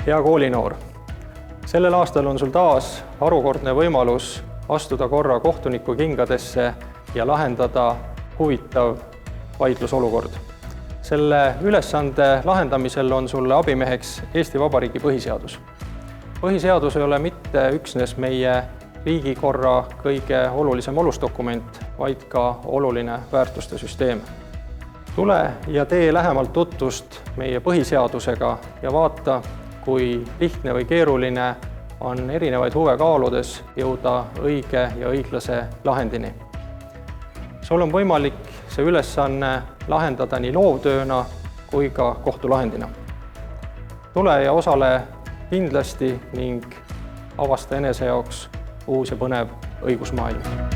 Hea koolinoor, sellel aastal on sul taas harukordne võimalus astuda korra kohtuniku kingadesse ja lahendada huvitav vaidlusolukord. Selle ülesande lahendamisel on sulle abimeheks Eesti Vabariigi põhiseadus. Põhiseadus ei ole mitte üksnes meie riigikorra kõige olulisem alusdokument, vaid ka oluline väärtuste süsteem. Tule ja tee lähemalt tutvust meie põhiseadusega ja vaata, kui lihtne või keeruline on erinevaid huve kaaludes jõuda õige ja õiglase lahendini. Sul on võimalik see ülesanne lahendada nii loovtööna kui ka kohtulahendina. Tule ja osale kindlasti ning avasta enese jaoks uus ja põnev õigusmaailm.